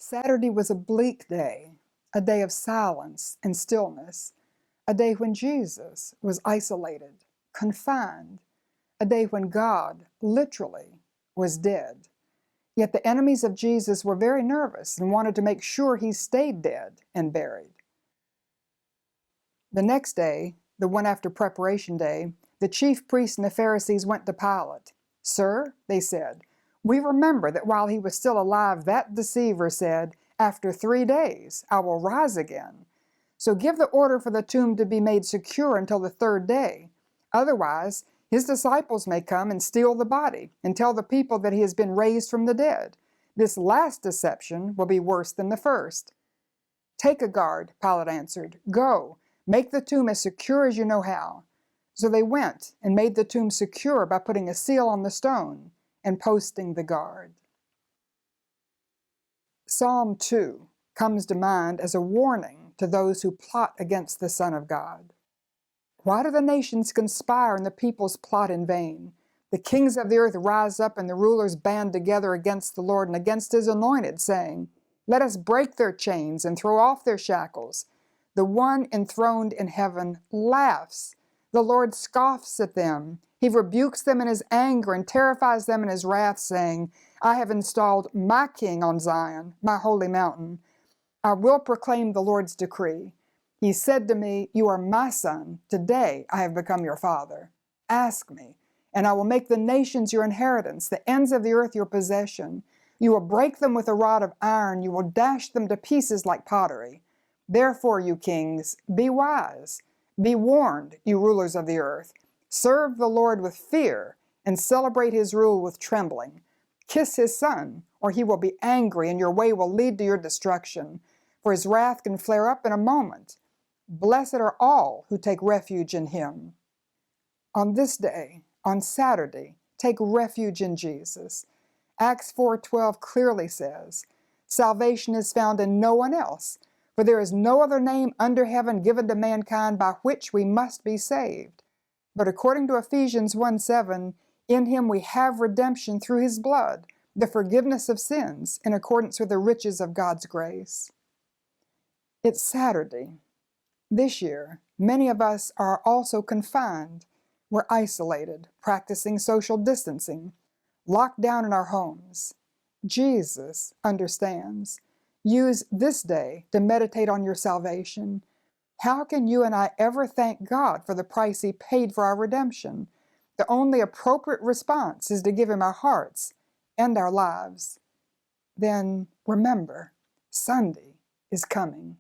Saturday was a bleak day, a day of silence and stillness, a day when Jesus was isolated, confined, a day when God, literally, was dead. Yet the enemies of Jesus were very nervous and wanted to make sure he stayed dead and buried. The next day, the one after Preparation Day, the chief priests and the Pharisees went to Pilate. "Sir," they said, "we remember that while he was still alive, that deceiver said, 'After 3 days, I will rise again.' So give the order for the tomb to be made secure until the 3rd day. Otherwise, his disciples may come and steal the body and tell the people that he has been raised from the dead. This last deception will be worse than the first." "Take a guard," Pilate answered. "Go, make the tomb as secure as you know how." So they went and made the tomb secure by putting a seal on the stone and posting the guard. Psalm 2 comes to mind as a warning to those who plot against the Son of God. "Why do the nations conspire and the peoples plot in vain? The kings of the earth rise up and the rulers band together against the Lord and against his anointed, saying, 'Let us break their chains and throw off their shackles.' The one enthroned in heaven laughs. The Lord scoffs at them. He rebukes them in his anger and terrifies them in his wrath, saying, 'I have installed my king on Zion, my holy mountain. I will proclaim the Lord's decree. He said to me, "You are my son. Today I have become your father. Ask me, and I will make the nations your inheritance, the ends of the earth your possession. You will break them with a rod of iron. You will dash them to pieces like pottery. Therefore, you kings, be wise. Be warned, you rulers of the earth. Serve the Lord with fear and celebrate his rule with trembling. Kiss his son, or he will be angry and your way will lead to your destruction, for his wrath can flare up in a moment. Blessed are all who take refuge in him." On this day, on Saturday, take refuge in Jesus. Acts 4:12 clearly says, "Salvation is found in no one else, for there is no other name under heaven given to mankind by which we must be saved." But according to Ephesians 1:7, in him we have redemption through his blood, the forgiveness of sins, in accordance with the riches of God's grace. It's Saturday. This year, many of us are also confined. We're isolated, practicing social distancing, locked down in our homes. Jesus understands. Use this day to meditate on your salvation. How can you and I ever thank God for the price he paid for our redemption? The only appropriate response is to give him our hearts and our lives. Then remember, Sunday is coming.